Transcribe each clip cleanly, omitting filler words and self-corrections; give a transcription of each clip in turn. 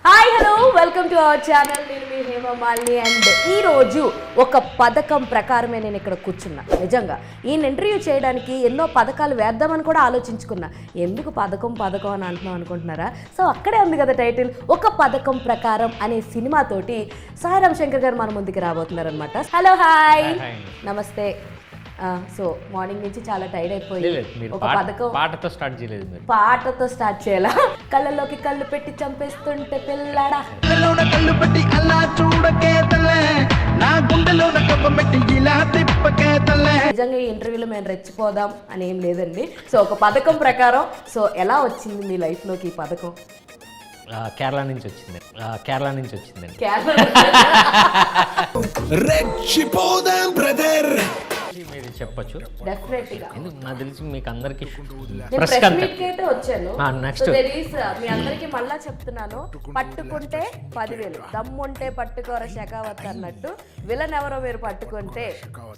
Hi hello welcome to our channel. నేను మీ Hema Malini. And ఈరోజు ఒక పథకం ప్రకారమే నేను ఇక్కడ కూర్చున్నా. నిజంగా ఈయన ఇంటర్వ్యూ చేయడానికి ఎన్నో పథకాలు వేద్దామని కూడా ఆలోచించుకున్నా. ఎందుకు పథకం పథకం అని అంటున్నాం అనుకుంటున్నారా? సో అక్కడే ఉంది కదా టైటిల్, ఒక పథకం ప్రకారం అనే సినిమాతోటి సాయిరామ్ శంకర్ గారు మన ముందుకు రాబోతున్నారు అనమాట. హలో హాయ్ నమస్తే. సో మార్నింగ్ నుంచి చాలా టైర్డ్ అయిపోయి ఒక పథకం పాటతో స్టార్ట్ చేయలేదు మీరు? పాటతో స్టార్ట్ చేయాలా? కళ్ళలోకి కళ్ళు పెట్టి చంపేస్తుంటే పిల్లడా, కళ్ళు పెట్టి అలా చూడకే తల్లే, నా గుండెలో పెట్టి ఇలా తిప్పకే తల్లే. నిజంగా ఈ ఇంటర్వ్యూలో మేము రెచ్చిపోదాం అని ఏం లేదండి. సో ఒక పథకం ప్రకారం, సో ఎలా వచ్చింది మీ లైఫ్లోకి ఈ పథకం? కేరళ నుంచి వచ్చిందండి. మీరు చెప్పచ్చు. డెఫినెట్గా ఎందుకు నాకు తెలిసి మీకు అందరికి వచ్చాను. మీ అందరికి మళ్ళా చెప్తున్నాను, పట్టుకుంటే 10,000, దమ్ముంటే పట్టుకోర శకావత్ అన్నట్టు విలన్ ఎవరో మీరు పట్టుకుంటే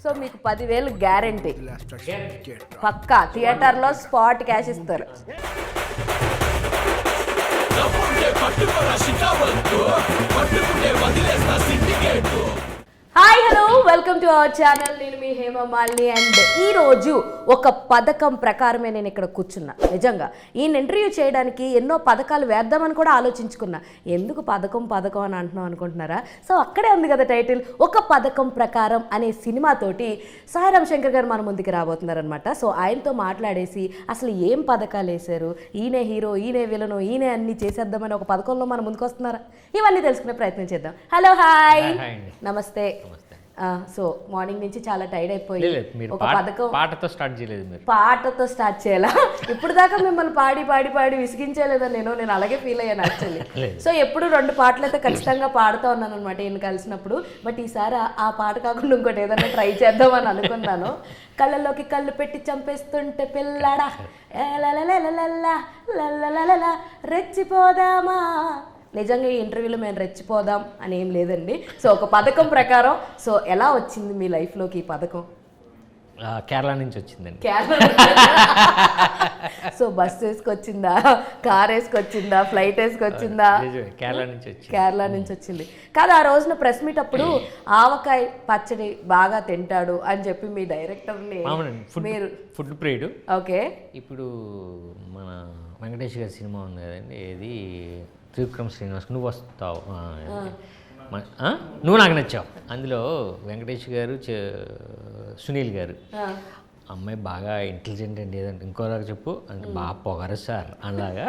సో మీకు 10,000 గ్యారంటీ పక్కా. థియేటర్లో స్పాట్ క్యాష్ ఇస్తారు. Hi hello welcome to our channel. నేను మీ హేమమాలిని. అండ్ ఈరోజు ఒక పథకం ప్రకారమే నేను ఇక్కడ కూర్చున్నా. నిజంగా ఈయన ఇంటర్వ్యూ చేయడానికి ఎన్నో పథకాలు వేద్దామని కూడా ఆలోచించుకున్నా. ఎందుకు పథకం పథకం అని అంటున్నాం అనుకుంటున్నారా? సో అక్కడే ఉంది కదా టైటిల్, ఒక పథకం ప్రకారం అనే సినిమాతోటి సాయిరామ్ శంకర్ గారు మన ముందుకు రాబోతున్నారు అనమాట. సో ఆయనతో మాట్లాడేసి అసలు ఏం పథకాలు వేశారు, ఈయనే హీరో, ఈయనే విలను, ఈయనే అన్ని చేసేద్దామని ఒక పథకంలో మన ముందుకు వస్తున్నారా? ఇవన్నీ తెలుసుకునే ప్రయత్నం చేద్దాం. హలో హాయ్ నమస్తే. సో మార్నింగ్ నుంచి చాలా టైర్డ్ అయిపోయి ఒక పథకం పాటతో స్టార్ట్ చేయలేదు మీరు? పాటతో స్టార్ట్ చేయాలా? ఇప్పుడు దాకా మిమ్మల్ని పాడి విసిగించలేదని నేను అలాగే ఫీల్ అయ్యాను యాక్చువల్లీ. సో ఎప్పుడు 2 పాటలు అయితే ఖచ్చితంగా పాడుతూ ఉన్నాను అనమాట ఈయన కలిసినప్పుడు. బట్ ఈసారి ఆ పాట కాకుండా ఇంకోటి ఏదైనా ట్రై చేద్దామని అనుకున్నాను. కళ్ళలోకి కళ్ళు పెట్టి చంపేస్తుంటే పిల్లడా, రెచ్చిపోదామా. నిజంగా ఈ ఇంటర్వ్యూలో మేము రెచ్చిపోదాం అని ఏం లేదండి. సో ఒక పథకం ప్రకారం, సో ఎలా వచ్చింది మీ లైఫ్లోకి ఈ పథకం? కేరళ నుంచి వచ్చిందండి. సో బస్ వేసుకొచ్చిందా, కార్ వేసుకొచ్చిందా, ఫ్లైట్ వేసుకొచ్చిందా? కేరళ నుంచి వచ్చింది. కాదు, ఆ రోజున ప్రెస్ మీట్ అప్పుడు ఆవకాయ పచ్చడి బాగా తింటాడు అని చెప్పి మీ డైరెక్టర్ని మీరు ఫుడ్ ప్రియుడు. ఓకే. ఇప్పుడు మన వెంకటేష్ గారి సినిమా ఉంది కదండి, ఏది త్రివిక్రమ్ శ్రీనివాస్, నువ్వు వస్తావు, నువ్వు నాకు నచ్చావు. అందులో వెంకటేష్ గారు, సునీల్ గారు, అమ్మాయి బాగా ఇంటెలిజెంట్ అండి, ఏదంటే ఇంకోలాగా చెప్పు అంటే బాగా పొగరు సార్ అలాగా.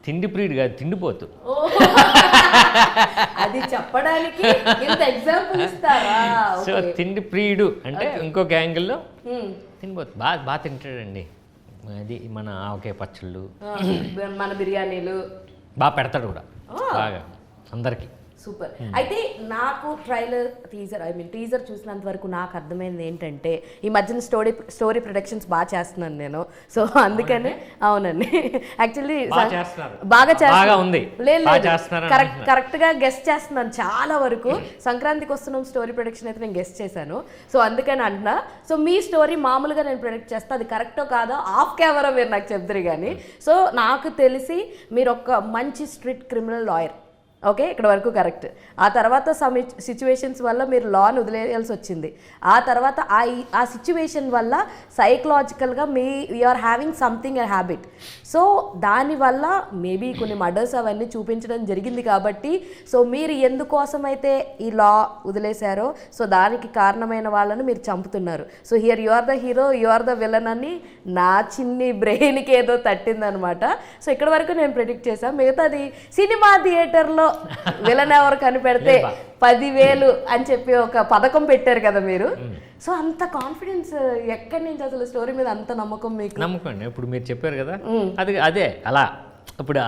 తిండి ప్రియుడు కాదు, తిండిపోతు. అది చెప్పడానికి ఎగ్జాంపుల్ ఇస్తారా? సో తిండి ప్రియుడు అంటే ఇంకొక యాంగిల్లో తిండిపోతు, బాగా తింటాడండి. అది మన ఆవకాయ పచ్చళ్ళు, మన బిర్యానీలు బాగా పెడతాడు కూడా బాగా అందరికి. సూపర్. అయితే నాకు టీజర్ చూసినంత వరకు నాకు అర్థమైంది ఏంటంటే, ఈ మధ్యన స్టోరీ ప్రొడక్షన్స్ బాగా చేస్తున్నాను నేను. సో అందుకనే అవునండి, యాక్చువల్లీ బాగా చేస్తున్నాను, కరెక్ట్గా గెస్ట్ చేస్తున్నాను చాలా వరకు. సంక్రాంతికి వస్తున్నాం స్టోరీ ప్రొడక్షన్ అయితే నేను గెస్ట్ చేశాను. సో అందుకని అంటున్నా. సో మీ స్టోరీ మామూలుగా నేను ప్రొడక్ట్ చేస్తాను, అది కరెక్టో కాదో ఆఫ్ కెమెరా మీరు నాకు చెప్తారు కానీ. సో నాకు తెలిసి మీరు ఒక మంచి స్ట్రిక్ట్ క్రిమినల్ లాయర్. ఓకే, ఇక్కడ వరకు కరెక్ట్. ఆ తర్వాత సిచ్యువేషన్స్ వల్ల మీరు లాని వదిలేయాల్సి వచ్చింది. ఆ తర్వాత ఆ సిచ్యువేషన్ వల్ల సైకలాజికల్గా you are having something a habit. So దానివల్ల మేబీ కొన్ని మర్డర్స్ అవన్నీ చూపించడం జరిగింది కాబట్టి, సో మీరు ఎందుకోసమైతే ఈ లా వదిలేశారో సో దానికి కారణమైన వాళ్ళని మీరు చంపుతున్నారు. So here you are the hero, you are the villain అని నా చిన్ని బ్రెయిన్కి ఏదో తట్టిందనమాట. సో ఇక్కడ వరకు నేను ప్రెడిక్ట్ చేశాను. మిగతాది సినిమా థియేటర్లో విలన్ ఎవరు కనిపెడితే 10,000 అని చెప్పి ఒక పథకం పెట్టారు కదా మీరు. సో అంత కాన్ఫిడెన్స్ ఎక్కడి నుంచి అసలు స్టోరీ మీద అంత నమ్మకం మీకు? నమ్మకం అండి, ఇప్పుడు మీరు చెప్పారు కదా, అదే అలా ఇప్పుడు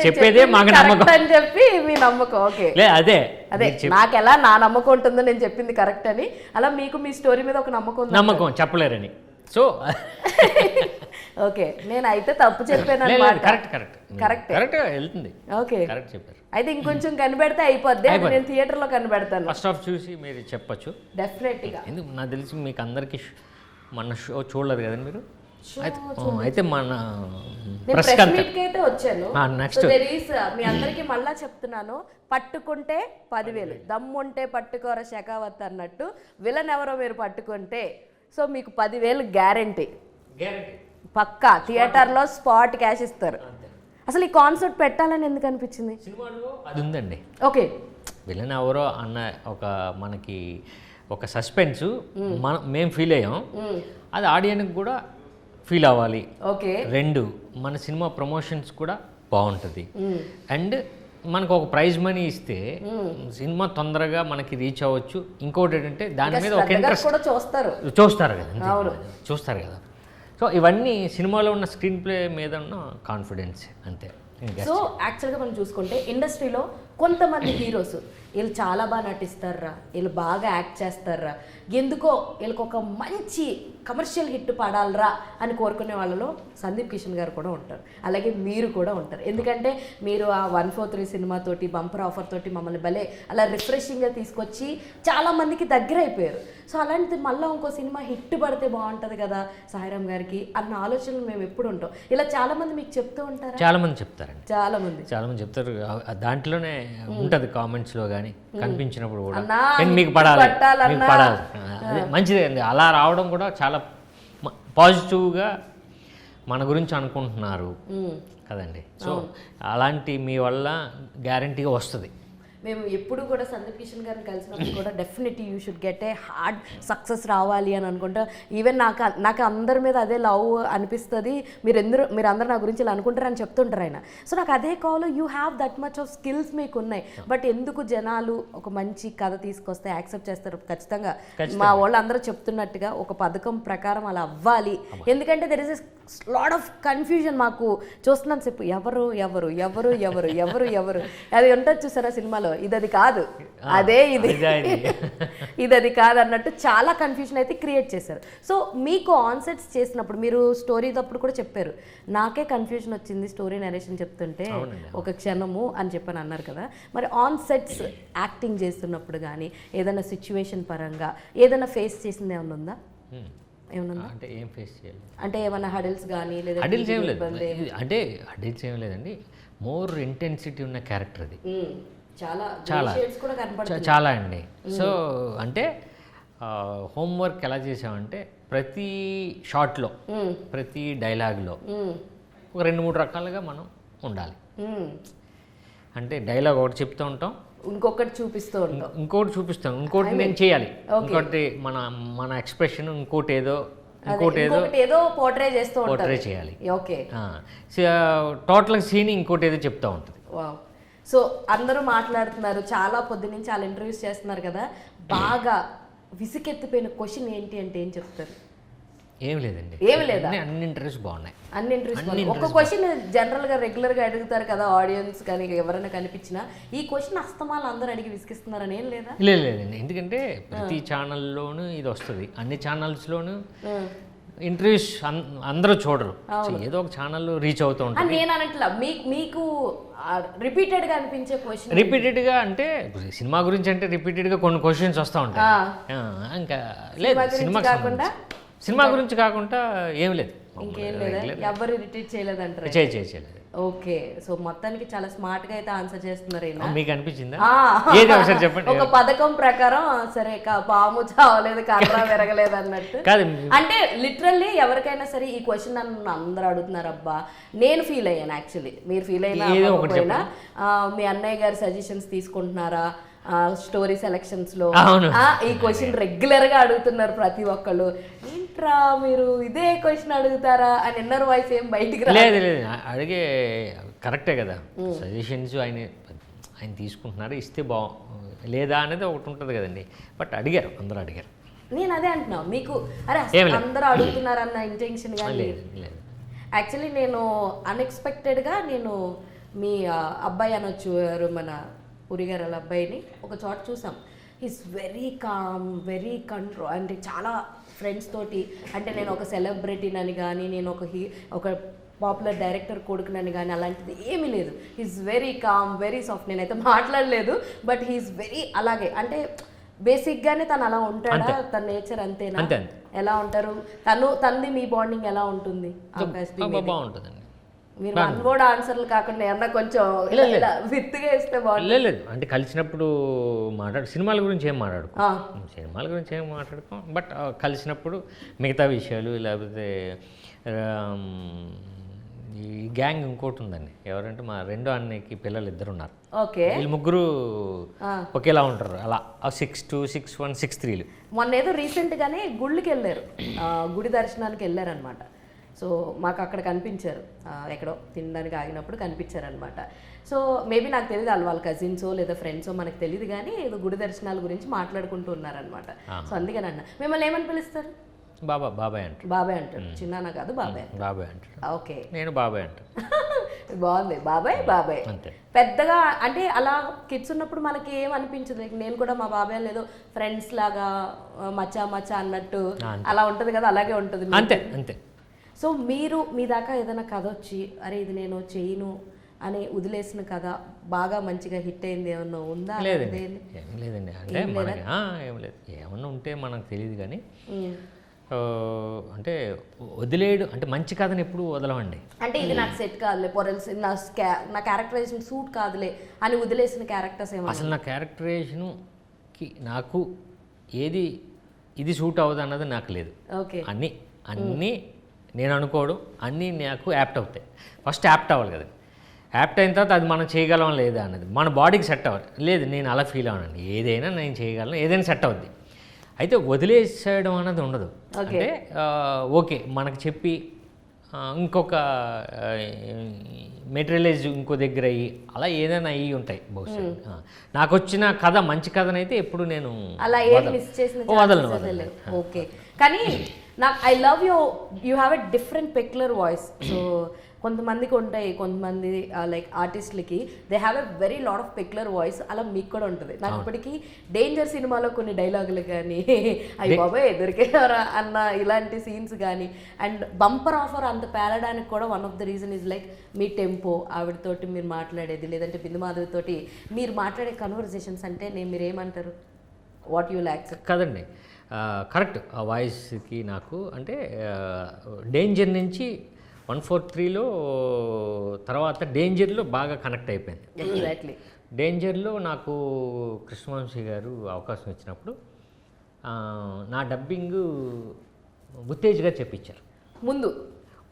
చెప్పేదే మాకు నమ్మకం అని చెప్పి మీ నమ్మకం. ఓకే, అదే నాకు ఎలా నా నమ్మకం ఉంటుందో నేను చెప్పింది కరెక్ట్ అని, అలా మీకు మీ స్టోరీ మీద ఒక నమ్మకం చెప్పలేరని. సో ఓకే, నేను అయితే తప్పు చెప్పాను అన్నమాట. కరెక్ట్ వెళ్తుంది. ఓకే, కరెక్ట్ చెప్పారు. అయితే ఇంకొంచెం కనిపెడితే అయిపోద్ది. నేను థియేటర్లో కనిపెడతాను. ఫస్ట్ హాఫ్ చూసి మీరు చెప్పచ్చు. డెఫినెట్గా. ఎందుకు నాకు తెలిసి మీకు అందరికి మన షో చూడలేదు కదండి మీరు. అయితే మన నేను ప్రెస్ ప్రెస్ మీట్ కి అయితే వచ్చాను. నెక్స్ట్ There is, మీ అందరికి మళ్ళా చెప్తున్నాను, పట్టుకుంటే 10,000, దమ్ముంటే పట్టుకోర శకావత్ అన్నట్టు విలన్ ఎవరో మీరు పట్టుకుంటే సో మీకు 10,000 గ్యారంటీ పక్కా. థియేటర్లో స్పాట్ క్యాష్ ఇస్తారు. అసలు ఈ కాన్సెప్ట్ పెట్టాలని ఎందుకు అనిపించింది? సినిమాలో అది ఉందండి. ఓకే, విలన్ ఎవరో అన్న మనకి ఒక సస్పెన్స్ మేము ఫీల్ అయ్యాం, అది ఆడియన్కి కూడా ఫీల్ అవ్వాలి. ఓకే, 2 మన సినిమా ప్రమోషన్స్ కూడా బాగుంటుంది. అండ్ మనకు ఒక ప్రైజ్ మనీ ఇస్తే సినిమా తొందరగా మనకి రీచ్ అవ్వచ్చు. ఇంకోటి ఏంటంటే దాని మీద ఒక ఇంట్రెస్ట్ కూడా చూస్తారు కదా, చూస్తారు కదా. సో ఇవన్నీ సినిమాలో ఉన్న స్క్రీన్ ప్లే మీద ఉన్న కాన్ఫిడెన్స్ అంతే. సో యాక్చువల్గా మనం చూసుకుంటే ఇండస్ట్రీలో కొంతమంది హీరోస్ వీళ్ళు చాలా బాగా నటిస్తారా, వీళ్ళు బాగా యాక్ట్ చేస్తారా, ఎందుకో వీళ్ళకి ఒక మంచి కమర్షియల్ హిట్ పడాలరా అని కోరుకునే వాళ్ళలో సందీప్ కిషన్ గారు కూడా ఉంటారు. అలాగే మీరు కూడా ఉంటారు. ఎందుకంటే మీరు ఆ 143 సినిమాతోటి బంపర్ ఆఫర్ తోటి మమ్మల్ని భలే అలా రిఫ్రెషింగ్గా తీసుకొచ్చి చాలామందికి దగ్గర అయిపోయారు. సో అలాంటిది మళ్ళీ ఇంకో సినిమా హిట్ పడితే బాగుంటుంది కదా సాయిరామ్ గారికి అన్న ఆలోచనలు మేము ఎప్పుడు ఉంటాం. ఇలా చాలామంది మీకు చెప్తూ ఉంటారు. చాలామంది చెప్తారండి, చాలామంది చెప్తారు. దాంట్లోనే ఉంటుంది కామెంట్స్లో కానీ కనిపించినప్పుడు కూడా అన్నా, మీకు పడాలి, మీకు పడాలి. అదే మంచిదే అండి. అలా రావడం కూడా చాలా పాజిటివ్గా మన గురించి అనుకుంటున్నారు కదండి. సో అలాంటి మీ వల్ల గ్యారంటీగా వస్తుంది. మేము ఎప్పుడు కూడా సందీప్ కిషన్ గారిని కలిసినప్పుడు కూడా definitely you should get a hard success రావాలి అని అనుకుంటా. ఈవెన్ నాకు అందరి మీద అదే లవ్ అనిపిస్తుంది. మీరు అందరూ నా గురించి ఇలా అనుకుంటారని చెప్తుంటారు ఆయన. సో నాకు అదే call, you have that much of skills మీకు ఉన్నాయి. బట్ ఎందుకు జనాలు ఒక మంచి కథ తీసుకొస్తే యాక్సెప్ట్ చేస్తారు? ఖచ్చితంగా మా వాళ్ళు అందరూ చెప్తున్నట్టుగా ఒక పథకం ప్రకారం అలా అవ్వాలి. ఎందుకంటే there is a lot of confusion. మాకు చూస్తున్నాను చెప్పు ఎవరు ఎవరు ఎవరు ఎవరు ఎవరు ఎవరు అది ఉంటుంది చూసారా సినిమాలో, ఇది కాదు అదే ఇది ఇది అది కాదు అన్నట్టు చాలా కన్ఫ్యూజన్ అయితే క్రియేట్ చేశారు. సో మీకు ఆన్సెట్స్ చేసినప్పుడు మీరు స్టోరీ తప్పుడు కూడా చెప్పారు, నాకే కన్ఫ్యూజన్ వచ్చింది స్టోరీ నరేషన్ చెప్తుంటే ఒక క్షణము అని చెప్పని అన్నారు కదా. మరి ఆన్ సెట్స్ యాక్టింగ్ చేస్తున్నప్పుడు కానీ ఏదైనా సిచ్యువేషన్ పరంగా ఏదైనా ఫేస్ చేసింది ఏమైనా ఉందా? ఏమన్నా అంటే ఏం ఫేస్ చేయాలి అంటే ఏమన్నా హడిల్స్ కానీ లేదా హడిల్స్ ఏం లేదు అంటే హడిల్స్ ఏం లేదండి. మోర్ ఇంటెన్సిటీ ఉన్న క్యారెక్టర్ అది. చాలా చాలా అండి. సో అంటే హోంవర్క్ ఎలా చేసామంటే ప్రతి షాట్లో ప్రతి డైలాగ్లో ఒక 2-3 రకాలుగా మనం ఉండాలి. అంటే డైలాగ్ ఒకటి చెప్తూ ఉంటాం, ఇంకొకటి చూపిస్తూ ఉంటాం, ఇంకోటి నేను చేయాలి, ఇంకోటి మన ఎక్స్ప్రెషన్ ఇంకోటి ఏదో పోర్ట్రే చేస్తూ పోర్ట్రే చేయాలి. ఓకే, టోటల్ సీన్ ఇంకోటి ఏదో చెప్తూ ఉంటుంది. సో అందరూ మాట్లాడుతున్నారు, చాలా పొద్దు నుంచి చాలా ఇంటర్వ్యూస్ చేస్తున్నారు కదా, బాగా విసుకెత్తిపోయిన క్వశ్చన్ ఏంటి అంటే ఏం చెప్తారు? ఏం లేదండి, ఏమి లేదా, అన్ని ఇంటర్వ్యూస్ బాగున్నాయి. అన్ని ఇంట్రెస్ట్. ఒక క్వశ్చన్ జనరల్గా రెగ్యులర్గా అడుగుతారు కదా ఆడియన్స్ కానీ ఎవరైనా కనిపించినా, ఈ క్వశ్చన్ అస్తమాలు అందరూ అడిగి విసిగిస్తున్నారని ఏం లేదా? లేదండి, ఎందుకంటే ప్రతి ఛానల్లోనూ ఇది వస్తుంది, అన్ని ఛానల్స్లోనూ ఇంటర్వ్యూస్ అందరూ చూడరు, ఏదో ఒక ఛానల్ రీచ్ అవుతూ ఉంటుంది. నేను అనట్లా, మీకు రిపీటెడ్గా అనిపించే క్వశ్చన్ రిపీటెడ్గా అంటే సినిమా గురించి అంటే రిపీటెడ్గా కొన్ని క్వశ్చన్స్ వస్తూ ఉంటాయి. ఇంకా లేదు, సినిమా గురించి కాకుండా ఏం లేదు, ఇంకేం లేదా, ఎవరు ఇరిటేట్ చేయలేదంటారు? చేయలేదు. ఓకే, సో మొత్తానికి చాలా స్మార్ట్ గా అయితే ఆన్సర్ చేస్తున్నారు. మీకు అనిపించిందా? ఏది ఒకసారి చెప్పండి. ఒక పథకం ప్రకారం సరే, పాము చావలేదు కర్ర విరగలేదు అన్నట్టు కాదు. అంటే లిటరల్లీ ఎవరికైనా సరే ఈ క్వశ్చన్ నన్ను అందరూ అడుగుతున్నారు. అబ్బా నేను ఫీల్ అయ్యాను, యాక్చువల్లీ మీరు ఫీల్ అయినా మీ అన్నయ్య గారి సజెషన్స్ తీసుకుంటున్నారా స్టోరీ సెలక్షన్స్ లో? ఈ క్వశ్చన్ రెగ్యులర్ గా అడుగుతున్నారు ప్రతి ఒక్కళ్ళు. ఏంట్రా మీరు ఇదే క్వశ్చన్ అడుగుతారా అని ఇన్నర్ వాయిస్ ఏం బయటికి లేదు అడిగే కరెక్టే కదా. సజెషన్స్ ఆయన తీసుకుంటున్నారు, ఇస్తే లేదా అనేది ఒకటి ఉంటుంది కదండి. బట్ అందరూ అడిగారు. నేను అదే అంటున్నా, మీకు అరే అందరూ అడుగుతున్నారన్న ఇంటెన్షన్ కానీ లేదు. యాక్చువల్లీ నేను అన్ఎక్స్పెక్టెడ్గా నేను మీ అబ్బాయి అనొచ్చు, మన పురి గారు వాళ్ళ అబ్బాయిని ఒక చోట చూసాం. Is very calm, very control. అంటే చాలా ఫ్రెండ్స్ తోటి, అంటే నేను ఒక సెలబ్రిటీనని కానీ నేను ఒక పాపులర్ డైరెక్టర్ కొడుకునని కానీ అలాంటిది ఏమీ లేదు. He's very calm, very soft. నేనైతే మాట్లాడలేదు, బట్ హీస్ వెరీ అలాగే. అంటే బేసిక్గానే తను అలా ఉంటాడా, తన నేచర్ అంతేనా? ఎలా ఉంటారు తనది మీ బాండింగ్ ఎలా ఉంటుంది? బాగుంటుందండి. మీరు వన్ వర్డ్ ఆన్సర్లు కాకుండా ఏమన్నా కొంచెం ఇలా విత్తుగా ఇస్తే బాగుంటుంది. లేదు అంటే కలిసినప్పుడు సినిమాల గురించి ఏం సినిమాల గురించి ఏం మాట్లాడుకోం. బట్ కలిసినప్పుడు మిగతా విషయాలు లేకపోతే ఈ గ్యాంగ్ ఇంకోటి ఉందండి. ఎవరంటే మా రెండో అన్నయ్యకి పిల్లలు 2 ఉన్నారు. ఓకే, వీళ్ళు 3 ఒకేలా ఉంటారు. అలా 6'2", 6'1", 6'3". మొన్న ఏదో రీసెంట్గానే గుళ్ళకి వెళ్ళారు, గుడి దర్శనానికి వెళ్ళారనమాట. సో మాకు అక్కడ కనిపించారు, ఎక్కడో తినడానికి ఆగినప్పుడు కనిపించారనమాట. సో మేబీ నాకు తెలియదు వాళ్ళ కజిన్సో లేదా ఫ్రెండ్సో మనకు తెలియదు, కానీ ఏదో గుడి దర్శనాల గురించి మాట్లాడుకుంటూ ఉన్నారనమాట. సో అందుకని అన్న, మిమ్మల్ని ఏమని పిలుస్తారు? బాబాయ్ అంటారు. బాబాయ్ అంటారు, చిన్నాన్న కాదు బాబాయ్. బాబాయ్ అంటారు. ఓకే, నేను బాబాయ్ అంటాను. బాగుంది, బాబాయ్. అంతే. పెద్దగా అంటే అలా కిడ్స్ ఉన్నప్పుడు మనకి ఏం అనిపించదు. నేను కూడా మా బాబాయ్ లేదో ఫ్రెండ్స్ లాగా మచ్చా అన్నట్టు అలా ఉంటుంది కదా, అలాగే ఉంటుంది. అంతే. సో మీరు మీ దాకా ఏదైనా కథ వచ్చి అరే ఇది నేను చేయను అని వదిలేసిన కథ బాగా మంచిగా హిట్ అయింది ఏమన్నా ఉందా? లేదండి, ఏం లేదండి. అంటే మనకి ఏం లేదు, ఏమన్నా ఉంటే మనకు తెలియదు. కానీ అంటే వదిలేయడం అంటే మంచి కథని ఎప్పుడు వదలమండి. అంటే ఇది నాకు సెట్ కాదులే, పొరల్స్ నా క్యారెక్టరైజేషన్ సూట్ కాదులే అని వదిలేసిన క్యారెక్టర్స్ ఏమో. అసలు నా క్యారెక్టరైజేషన్కి నాకు ఏది ఇది సూట్ అవ్వదు అన్నది నాకు లేదు. ఓకే, అన్నీ నేను అనుకోవడం అన్నీ నాకు యాప్ట్ అవుతాయి. ఫస్ట్ యాప్ట్ అవ్వాలి కదండి. యాప్ట్ అయిన తర్వాత అది మనం చేయగలం లేదా అన్నది మన బాడీకి సెట్ అవ్వాలి. లేదు నేను అలా ఫీల్ అవ్వనండి, ఏదైనా నేను చేయగలను, ఏదైనా సెట్ అవుద్ది. అయితే వదిలేసేయడం అన్నది ఉండదు. అంటే ఓకే మనకు చెప్పి ఇంకొక మెటీరియలైజ్ ఇంకో దగ్గర అయ్యి అలా ఏదైనా అయ్యి ఉంటాయి బహుశా. నాకు వచ్చిన కథ మంచి కథనైతే ఎప్పుడు నేను అలా వదలను. ఓకే, కానీ నాకు I love you have a different peculiar voice. So కొంతమందికి ఉంటాయి, కొంతమంది లైక్ ఆర్టిస్టులకి they have a very lot of peculiar voice. అలా మీకు కూడా ఉంటుంది. నాకు ఇప్పటికీ డేంజర్ సినిమాలో కొన్ని డైలాగులు కానీ అయ్యి బాబాయ్ దొరికేవారా అన్న ఇలాంటి సీన్స్ కానీ, అండ్ బంపర్ ఆఫర్ అంత పేలడానికి కూడా one of the reason is like మీ టెంపో, ఆవిడతోటి మీరు మాట్లాడేది, లేదంటే బిందు మాధవితోటి మీరు మాట్లాడే కన్వర్జేషన్స్. అంటే మీరు ఏమంటారు? What you lakh? కదండి, కరెక్ట్. ఆ వాయిస్కి నాకు అంటే డేంజర్ నుంచి 143లో తర్వాత డేంజర్లో బాగా కనెక్ట్ అయిపోయింది. ఎగ్జాక్ట్లీ. డేంజర్లో నాకు కృష్ణవంశీ గారు అవకాశం ఇచ్చినప్పుడు నా డబ్బింగ్ ఉత్తేజ్ గారు చెప్పించారు. ముందు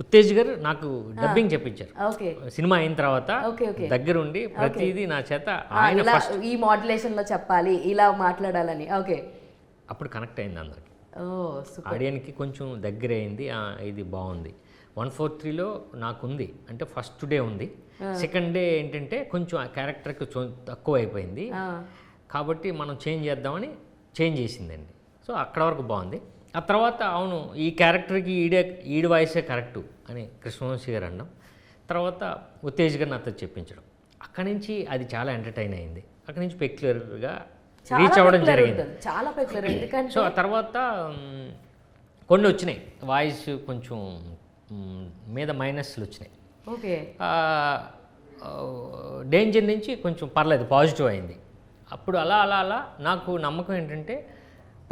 ఉత్తేజ్ గారు నాకు డబ్బింగ్ చెప్పించారు. ఓకే, సినిమా అయిన తర్వాత దగ్గరుండి ప్రతిదీ నా చేత ఆయన ఈ మాడ్యులేషన్లో చెప్పాలి, ఇలా మాట్లాడాలని. ఓకే, అప్పుడు కనెక్ట్ అయింది అందరికి. ఆడియన్కి కొంచెం దగ్గర అయింది. ఇది బాగుంది. 143లో నాకుంది అంటే ఫస్ట్ డే ఉంది. సెకండ్ డే ఏంటంటే కొంచెం ఆ క్యారెక్టర్కి తక్కువ అయిపోయింది కాబట్టి మనం చేంజ్ చేద్దామని చేంజ్ చేసిందండి. సో అక్కడ వరకు బాగుంది. ఆ తర్వాత అవును ఈ క్యారెక్టర్కి ఈడి వాయిసే కరెక్టు అని కృష్ణవంశీ గారు అనడం, తర్వాత ఉత్తేజ్ గారు నాతో చెప్పించడం, అక్కడి నుంచి అది చాలా ఎంటర్టైన్ అయింది. అక్కడి నుంచి పెక్యులర్గా రీచ్ అవ్వడం జరిగింది. చాలా పెక్యులర్. ఎందుకంటే సో ఆ తర్వాత కొన్ని వచ్చినాయి, వాయిస్ కొంచెం మీద మైనస్లు వచ్చినాయి. ఓకే, డేంజర్ నుంచి కొంచెం పర్లేదు పాజిటివ్ అయింది. అప్పుడు అలా అలా అలా నాకు నమ్మకం ఏంటంటే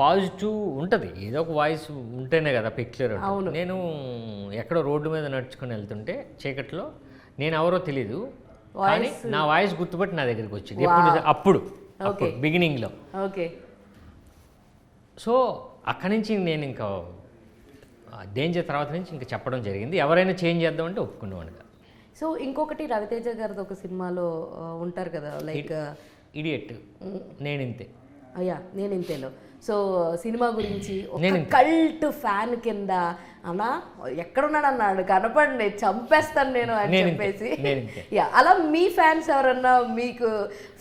పాజిటివ్ ఉంటుంది, ఏదో ఒక వాయిస్ ఉంటేనే కదా పెక్యులర్. నేను ఎక్కడో రోడ్డు మీద నడుచుకొని వెళ్తుంటే చీకట్లో నేను ఎవరో తెలీదు, కానీ నా వాయిస్ గుర్తుపట్టి నా దగ్గరికి వచ్చింది. అప్పుడు బిగినింగ్లో. ఓకే, సో అక్కడి నుంచి నేను ఇంకా డేంజర్ తర్వాత నుంచి ఇంకా చెప్పడం జరిగింది. ఎవరైనా చేంజ్ చేద్దామంటే ఒప్పుకునేవాడిగా. సో ఇంకొకటి రవితేజ గారిది ఒక సినిమాలో ఉంటారు కదా, లైక్ ఇడియట్, నేనింతే. అయ్యా నేనింతేలో. సో సినిమా గురించి ఒక కల్ట్ ఫ్యాన్ కింద అన్నా ఎక్కడున్నాడు అన్నాడు, కనపడండి చంపేస్తాను నేను అని చెప్పేసి. యా, అలా మీ ఫ్యాన్స్ ఎవరన్నా మీకు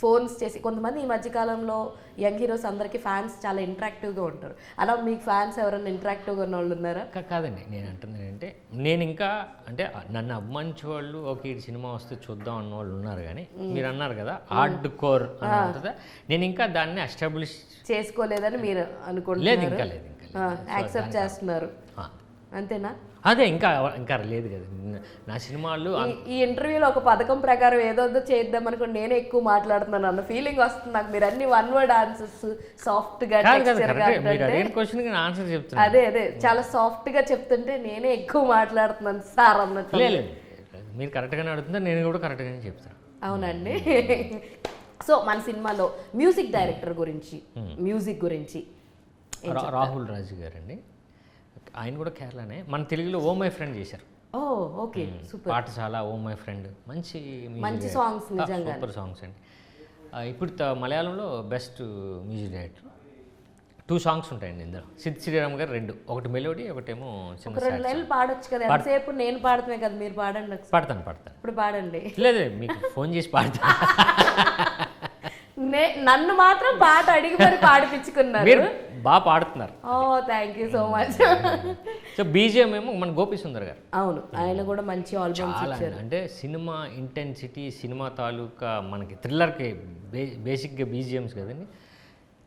ఫోన్స్ చేసి, కొంతమంది ఈ మధ్యకాలంలో యంగ్ హీరోస్ అందరికీ ఫ్యాన్స్ చాలా ఇంటరాక్టివ్గా ఉంటారు, అలా మీకు ఫ్యాన్స్ ఎవరన్నా ఇంటరాక్టివ్గా ఉన్న వాళ్ళు ఉన్నారా? కాదండి, నేను అంటుంది ఏంటంటే నేను ఇంకా అంటే నన్ను అభిమానించే వాళ్ళు ఓకే ఈ సినిమా వస్తే చూద్దాం అన్న వాళ్ళు ఉన్నారు, కానీ మీరు అన్నారు కదా హార్డ్ కోర్ అని ఉంటుందా, నేను ఇంకా దాన్ని ఎస్టాబ్లిష్ చేసుకోలేదని మీరు అనుకుంటున్నారు? లేదు, ఇంకా లేదు, యాక్సెప్ట్ చేస్తున్నారు అంతేనా? అదే ఇంకా లేదు కదా నా సినిమాలు. ఈ ఇంటర్వ్యూలో ఒక పథకం ప్రకారం ఏదో చేద్దాం అనుకోండి, నేనే ఎక్కువ మాట్లాడుతున్నాను అన్న ఫీలింగ్ వస్తుంది నాకు. మీరు అన్ని వన్ వర్డ్ ఆన్సర్స్ సాఫ్ట్ గా ఆన్సర్ చెప్తున్నా, అదే చాలా సాఫ్ట్ గా చెప్తుంటే నేనే ఎక్కువ మాట్లాడుతున్నాను సార్ అన్నట్టు. లేదు, మీరు కరెక్ట్గానే అడుగుతున్నారు, నేను కూడా కరెక్ట్గానే చెప్తాను. అవునండి. సో మన సినిమాలో మ్యూజిక్ డైరెక్టర్ గురించి, మ్యూజిక్ గురించి రాహుల్ రాజు గారండి. ఆయన కూడా కేరళనే. మన తెలుగులో ఓ మై ఫ్రెండ్ చేశారు. ఓ ఓకే, సూపర్. పాఠశాల, ఓ మై ఫ్రెండ్ మంచి మంచి సాంగ్స్, నిజంగా సూపర్ సాంగ్స్ అండి. ఇప్పుడు మలయాళంలో బెస్ట్ మ్యూజిక్ డైరెక్టర్. 2 సాంగ్స్ ఉంటాయండి ఇందులో. సిద్ శ్రీరామ్ గారు 2, ఒకటి మెలోడీ, ఒకటేమో చిన్న 2 లైన్లు పాడొచ్చు కదా, ఎంతసేపు నేను పాడుతున్నా కదా, మీరు పాడండి ఒకసారి. పాడతాను. ఇప్పుడు పాడండి. లేదు, మీకు ఫోన్ చేసి పాడతాను. నన్ను మాత్రం పాట అడిగి మరి పాడిపించుకున్నారు. మీరు బాగా పాడుతున్నారు. Oh thank you so much. So BGM ఏమో మన గోపి సుందర్ గారు. అవును, ఆయన కూడా మంచి ఆల్బమ్స్ ఇచ్చారు. అంటే సినిమా ఇంటెన్సిటీ, సినిమా తాలూకా మనకి థ్రిల్లర్కి బేసిక్గా బీజిఎమ్స్ కదండి,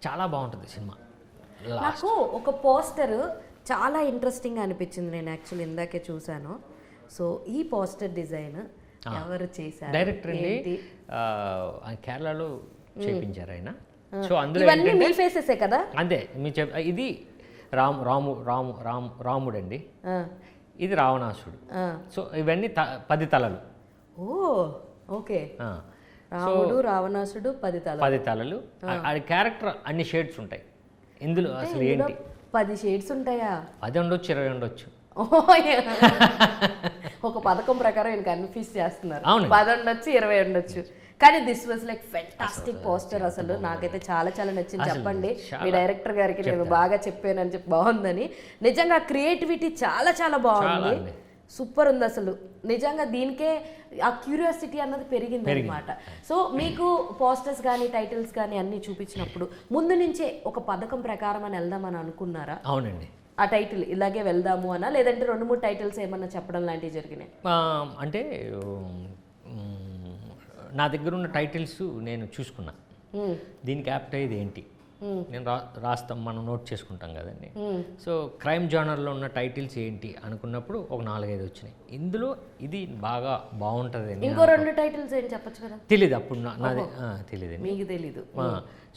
చాలా బాగుంటుంది సినిమా. నాకు ఒక పోస్టర్ చాలా ఇంట్రెస్టింగ్గా అనిపించింది, నేను యాక్చువల్లీ ఇందాకే చూశాను. సో ఈ పోస్టర్ డిజైన్ ఎవరు చేశారు? డైరెక్టర్ అండి, కేరళలో చేయించారు ఆయన. సో అందులో ఇవన్నీ మీ ఫేసెసే కదా? అంతే. మీరు ఇది రాముడు అండి, ఇది రావణాసుడు. సో ఇవన్నీ 10 తలలు. ఓ ఓకే. రాముడు, రావణాసుడు, 10 తలలు. అది క్యారెక్టర్ అన్ని షేడ్స్ ఉంటాయి ఇందులో. అసలు ఏంటి 10 షేడ్స్ ఉంటాయా? 10 ఉండొచ్చు, 20 ఉండొచ్చు. ఒక పథకం ప్రకారం ఆయన కన్ఫ్యూజ్ చేస్తున్నారు. అవును, 10 ఉండొచ్చు, 20 ఉండొచ్చు. కానీ this was like fantastic poster. అసలు నాకైతే చాలా చాలా నచ్చింది. చెప్పండి మీ డైరెక్టర్ గారికి నేను బాగా చెప్పానని చెప్పి, బాగుందని. నిజంగా క్రియేటివిటీ చాలా చాలా బాగుంది, సూపర్ ఉంది అసలు. నిజంగా దీనికే ఆ క్యూరియాసిటీ అన్నది పెరిగింది అనమాట. సో మీకు పోస్టర్స్ కానీ టైటిల్స్ కానీ అన్నీ చూపించినప్పుడు ముందు నుంచే ఒక పథకం ప్రకారం అని వెళ్దామని అనుకున్నారా? అవునండి. ఆ టైటిల్ ఇలాగే వెళ్దాము అనా, లేదంటే 2-3 టైటిల్స్ ఏమన్నా చెప్పడం లాంటివి జరిగినాయి? అంటే నా దగ్గర ఉన్న టైటిల్స్ నేను చూసుకున్నా, దీనికి యాప్ట్ అయ్యేది ఏంటి, నేను రాస్తాం, మనం నోట్ చేసుకుంటాం కదండి. సో క్రైమ్ జానర్లో ఉన్న టైటిల్స్ ఏంటి అనుకున్నప్పుడు ఒక 4-5 వచ్చినాయి. ఇందులో ఇది బాగా బాగుంటుంది. ఇంకో 2 టైటిల్స్ ఏంటి చెప్పచ్చు కదా? తెలీదు అప్పుడు నాది, తెలియదు, మీకు తెలీదు.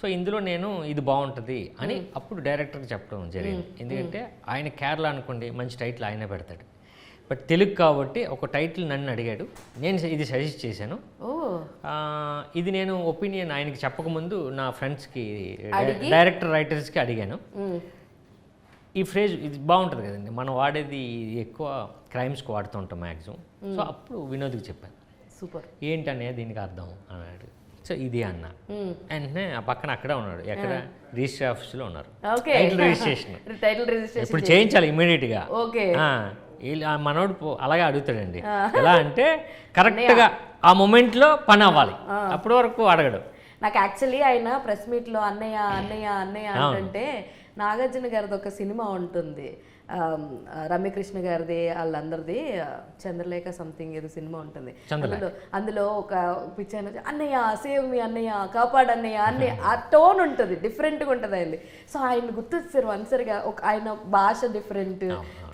సో ఇందులో నేను ఇది బాగుంటుంది అని అప్పుడు డైరెక్టర్కి చెప్పడం జరిగింది. ఎందుకంటే ఆయన కేరళ అనుకోండి, మంచి టైటిల్ ఆయనే పెడతాడు. బట్ తెలుగు కాబట్టి ఒక టైటిల్ నన్ను అడిగాడు, నేను ఇది సజెస్ట్ చేశాను. ఇది నేను ఒపీనియన్ ఆయనకి చెప్పకముందు నా ఫ్రెండ్స్కి, డైరెక్టర్ రైటర్స్కి అడిగాను. ఈ ఫ్రేజ్ ఇది బాగుంటుంది కదండి, మనం వాడేది ఎక్కువ క్రైమ్స్కి వాడుతుంటాం మ్యాక్సిమం. సో అప్పుడు వినోద్కి చెప్పాను, సూపర్ ఏంటనే దీనికి అర్థం అన్నాడు. సో ఇది అన్న వెంటనే ఆ పక్కన అక్కడే ఉన్నాడు, ఎక్కడ రిజిస్టర్ ఆఫీస్లో ఉన్నారు, టైటిల్ రిజిస్ట్రేషన్ ఇప్పుడు చేయించాలి ఇమీడియట్గా. మనోడు అలాగే అడుగుతాడండి. ఎలా అంటే కరెక్ట్గా ఆ మూమెంట్లో పని అవ్వాలి, అప్పటి వరకు అడగడు. నాకు యాక్చువల్లీ ఆయన ప్రెస్ మీట్లో అన్నయ్య అన్నయ్య అన్నయ్య అంటే నాగార్జున గారిది ఒక సినిమా ఉంటుంది, రమ్యకృష్ణ గారిది, వాళ్ళందరిది, చంద్రలేఖ సంథింగ్ ఏదో సినిమా ఉంటుంది. అందులో ఒక పిక్చర్ అన్నయ్య సేవ్ మీ అన్నయ్య, కాపాడు అన్నయ్య, అన్నయ్య ఆ టోన్ ఉంటుంది, డిఫరెంట్గా ఉంటుంది అయింది. సో ఆయన గుర్తొచ్చారు వన్సరిగా, ఒక ఆయన భాష డిఫరెంట్,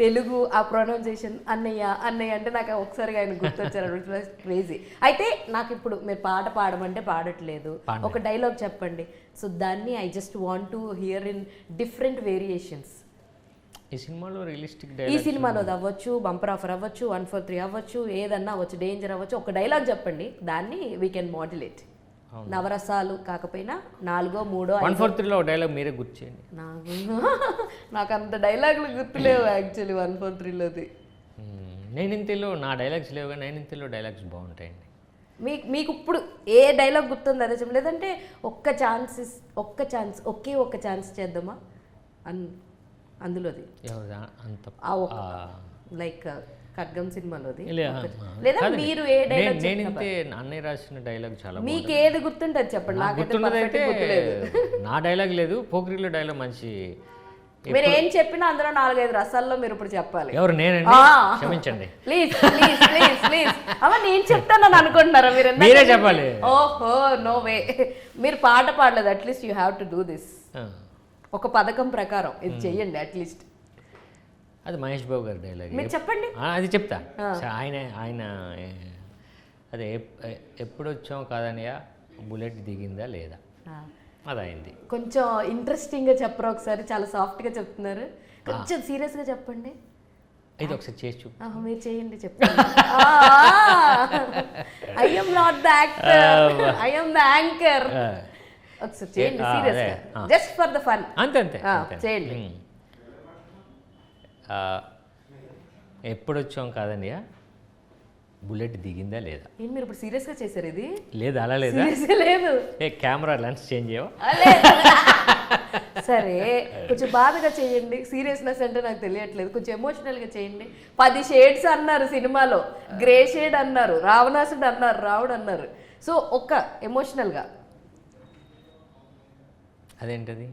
తెలుగు ఆ ప్రొనౌన్సియేషన్ అన్నయ్య అన్నయ్య అంటే నాకు ఒకసారిగా ఆయన గుర్తొచ్చారు. క్రేజీ. అయితే నాకు ఇప్పుడు మీరు పాట పాడమంటే పాడట్లేదు, ఒక డైలాగ్ చెప్పండి. సో దాన్ని I just want to hear in different variations. ఈ సినిమాలో రియలిస్టిక్ ఈ సినిమాలో అవ్వచ్చు, బంపర్ ఆఫర్ అవ్వచ్చు, 143 అవ్వచ్చు, ఏదన్నా అవ్వచ్చు, డేంజర్ అవ్వచ్చు, ఒక డైలాగ్ చెప్పండి, దాన్ని వీ కెన్ మాడ్యులేట్. నవరసాలు కాకపోయినా 4, 3, 143లో డైలాగ్ మీరే గుర్తు చేయండి. నాకు అంత డైలాగులు గుర్తులేవు యాక్చువల్లీ 143లోది. నైనింతిలో నా డైలాగ్స్ లేవు, కానీ నైనింతిలో డైలాగ్స్ బాగుంటాయండి. మీకు ఇప్పుడు ఏ డైలాగ్ గుర్తుంది అదే చెప్పండి, లేదంటే ఒకే ఒక్క ఛాన్స్ చేద్దామా అందులోది, లైక్ ఖడ్గం సినిమాలోది, లేదా మీరు ఏ డైలాగ్? నేనైతే అన్నయ్య రాసిన డైలాగ్ చాలా మీకు ఏది గుర్తుంటుంది చెప్పండి. నాకైతే నా డైలాగ్ లేదు, పోకిరిలో డైలాగ్ మంచి. మీరు ఏం చెప్పినా అందులో 4-5 రసాల్లో మీరు ఇప్పుడు చెప్పాలి. ఎవరు? నేనండి, క్షమించండి ప్లీజ్ ప్లీజ్ ప్లీజ్ ప్లీజ్. అమ్మ నేను చెప్తానని అనుకుంటున్నారా మీరు? మీరే చెప్పాలి. ఓహో నో వే, మీరు పాట పాడలేదు, at least you have to do this. ఒక పథకం ప్రకారం ఇది చెయ్యండి అట్లీస్ట్. అది మహేష్ బాబు గారి డైలాగ్, మీరు చెప్పండి. అది చెప్తా. ఆయన అదే ఎప్పుడు వచ్చాం కాదనియా, బుల్లెట్ దిగిందా లేదా, అది అయింది. కొంచెం ఇంట్రెస్టింగ్గా చెప్పరా ఒకసారి, చాలా సాఫ్ట్గా చెప్తున్నారు, కొంచెం సీరియస్గా చెప్పండి. ఇది ఒకసారి చేసి చూపు. మీరు చేయండి, చెప్పండి. I M not the actor, I M the anchor. ఒకసారి చేయండి సీరియస్ గా, జస్ట్ ఫర్ ద ఫన్. అంతే అంతే చేయండి. ఎప్పుడు వచ్చాం కాదండి, బుల్లెట్ దిగిందా లేదా? ఏంటి మీరు ఇప్పుడు సీరియస్ గా చేశారు ఇది? లేదు అలా లేదా? లేదు. కెమెరా లెన్స్ చేంజ్ చేయవా? సరే కొంచెం బాధగా చేయండి. సీరియస్నెస్ అంటే నాకు తెలియట్లేదు, కొంచెం ఎమోషనల్గా చేయండి. 10 షేడ్స్ అన్నారు సినిమాలో, గ్రే షేడ్ అన్నారు, రావణాసుడు అన్నారు, రావుడు అన్నారు. సో ఒక్క ఎమోషనల్గా అదేంటది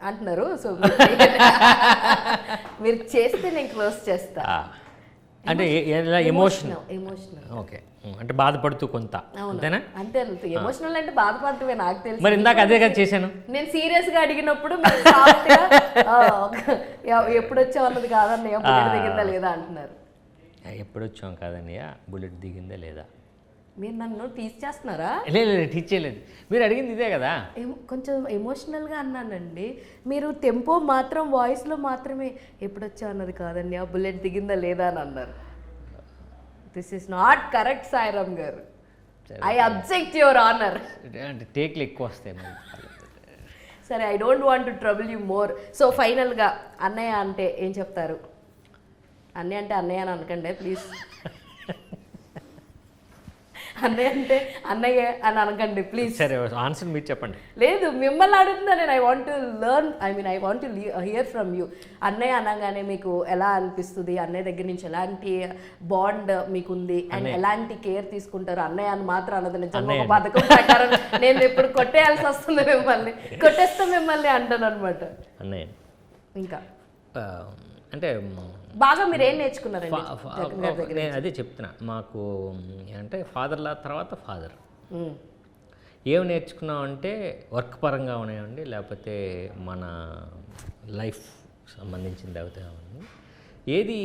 అంటున్నారు. సో మీరు చేస్తే నేను క్లోజ్ చేస్తా. అంటే ఎమోషనల్. ఎమోషనల్ ఓకే, అంటే బాధపడుతూ కొంత, అంతేనా? అంతే. ఎమోషనల్ అంటే బాధపడటమే నాకు తెలుసు. మరి ఇందాక అదే కదా చేశాను నేను సీరియస్ గా అడిగినప్పుడు మీరు soft గా, ఎప్పుడు వచ్చావు అన్నది కాదన్నయ్య, బుల్లెట్ దిగిందా లేదా అంటున్నారు. ఎప్పుడు వచ్చాం కాదన్నయ్య, బుల్లెట్ దిగిందా లేదా? మీరు నన్ను టీచ్ చేస్తున్నారా? లేదు టీచ్ చేయలేదు, మీరు అడిగింది ఇదే కదా. కొంచెం ఎమోషనల్గా అన్నానండి. మీరు టెంపో మాత్రం వాయిస్లో మాత్రమే ఎప్పుడు వచ్చావు అన్నది కాదండి, ఆ బుల్లెట్ దిగిందా లేదా అని అన్నారు. This is not correct Sairam garu. I object your honour. అంటే టేక్లు ఎక్కువ వస్తాయి మరి. సరే, I don't want to trouble you more. So ఫైనల్గా అన్నయ్య అంటే ఏం చెప్తారు? అన్నయ్య అంటే అన్నయ్య అని అనకండి ప్లీజ్. అన్నయ్య అంటే అన్నయ్య అని అనకండి ప్లీజ్. సరే, ఆన్సర్ మీరు చెప్పండి. లేదు, మిమ్మల్ని అడుగుతున్నా నేను. I want to learn, I want to hear from you. అన్నయ్య అనగానే మీకు ఎలా అనిపిస్తుంది? అన్నయ్య దగ్గర నుంచి ఎలాంటి బాండ్ మీకుంది అండ్ ఎలాంటి కేర్ తీసుకుంటారు? అన్నయ్య అని మాత్రం అన్నది నిజంగా ఒక పథకం ప్రకారం నేను ఇప్పుడు కొట్టేయాల్సి వస్తుంది మిమ్మల్ని, కొట్టేస్తే మిమ్మల్ని అంటాను అనమాట. అన్నయ్య ఇంకా అంటే బాగా మీరు ఏం నేర్చుకున్నారండి? నేను అదే చెప్తున్నా, మాకు అంటే ఫాదర్ల తర్వాత ఫాదర్. ఏం నేర్చుకున్నాం అంటే వర్క్ పరంగా ఉన్నాయండి, లేకపోతే మన లైఫ్ సంబంధించింది అవుతాయి. ఏది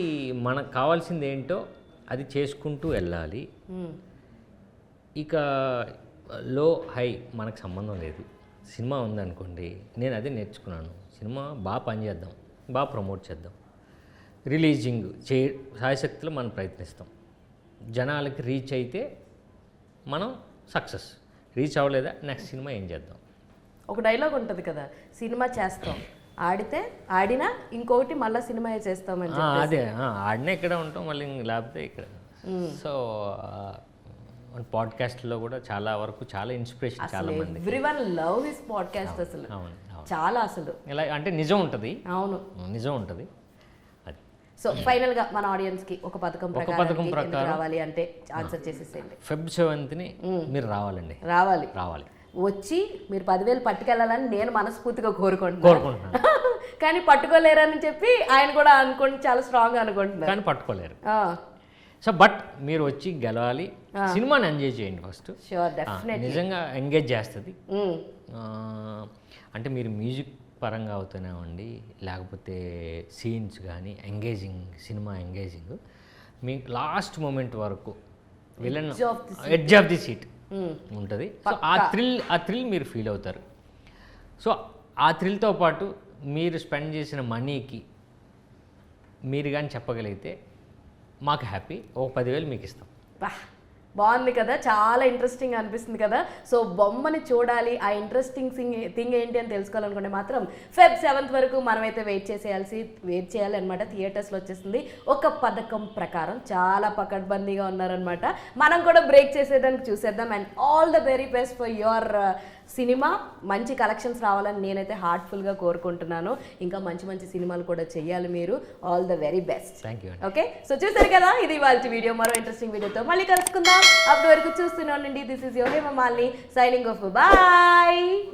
మనకు కావాల్సింది ఏంటో అది చేసుకుంటూ వెళ్ళాలి. ఇక లో హై మనకు సంబంధం లేదు. సినిమా ఉందనుకోండి, నేను అదే నేర్చుకున్నాను. సినిమా బాగా పనిచేద్దాం, బాగా ప్రమోట్ చేద్దాం, రిలీజింగ్ సాయశక్తులు మనం ప్రయత్నిస్తాం. జనాలకి రీచ్ అయితే మనం సక్సెస్, రీచ్ అవ్వలేదా నెక్స్ట్ సినిమా ఏం చేద్దాం. ఒక డైలాగ్ ఉంటుంది కదా, సినిమా చేస్తాం, ఆడినా ఇంకొకటి మళ్ళీ సినిమా చేస్తామని. అదే, ఆడినా ఇక్కడ ఉంటాం, మళ్ళీ లేకపోతే ఇక్కడ. సో పాడ్కాస్ట్లో కూడా చాలా వరకు చాలా ఇన్స్పిరేషన్, చాలా మంది ఎవ్రీవన్ లవ్ హిస్ పాడ్కాస్ట్. అసలు చాలా అసలు ఇలా అంటే నిజం ఉంటుంది. అవును, నిజం ఉంటుంది. సో ఫైనల్గా మన ఆడియన్స్కి ఒక పథకం ప్రకారం రావాలి అంటే ఆన్సర్ చేసేసేయండి. Feb 7th మీరు రావాలండి. రావాలి. వచ్చి మీరు 10,000 పట్టుకెళ్ళాలని నేను మనస్ఫూర్తిగా కోరుకుంటున్నాను. కానీ పట్టుకోలేరని చెప్పి ఆయన కూడా చాలా స్ట్రాంగ్ అనుకుంటున్నారు, కానీ పట్టుకోలేరు. సో బట్ మీరు వచ్చి గెలవాలి, సినిమాని ఎంజాయ్ చేయండి ఫస్ట్. Sure, definitely. నిజంగా ఎంగేజ్ చేస్తుంది. అంటే మీరు మ్యూజిక్ పరంగా అవుతున్నామండి, లేకపోతే సీన్స్ కానీ సినిమా ఎంగేజింగ్, మీ లాస్ట్ మూమెంట్ వరకు villain edge of the seat ఉంటుంది. సో ఆ థ్రిల్ మీరు ఫీల్ అవుతారు. సో ఆ థ్రిల్తో పాటు మీరు స్పెండ్ చేసిన మనీకి మీరు కానీ చెప్పగలిగితే మాకు హ్యాపీ. ఒక 10,000 మీకు ఇస్తాం. బాగుంది కదా, చాలా ఇంట్రెస్టింగ్ అనిపిస్తుంది కదా. సో బొమ్మని చూడాలి, ఆ ఇంట్రెస్టింగ్ థింగ్ ఏంటి అని తెలుసుకోవాలనుకుంటే మాత్రం Feb 7th వరకు మనమైతే వెయిట్ చేయాలి అనమాట. థియేటర్స్లో వచ్చేస్తుంది. ఒక పథకం ప్రకారం చాలా పకడ్బందీగా ఉన్నారనమాట. మనం కూడా బ్రేక్ చేసేదానికి చూసేద్దాం. And all the very best for your cinema. మంచి కలెక్షన్స్ రావాలని నేనైతే హార్ట్ఫుల్గా కోరుకుంటున్నాను. ఇంకా మంచి మంచి సినిమాలు కూడా చెయ్యాలి మీరు. All the very best. Thank you. Okay, so చూసారు కదా, ఇది ఇవాళ వీడియో. మరో ఇంట్రెస్టింగ్ వీడియోతో మళ్ళీ కలుసుకుందాం. అప్పటి వరకు చూస్తూనే ఉండండి. This is your Hema Malini signing off. Bye.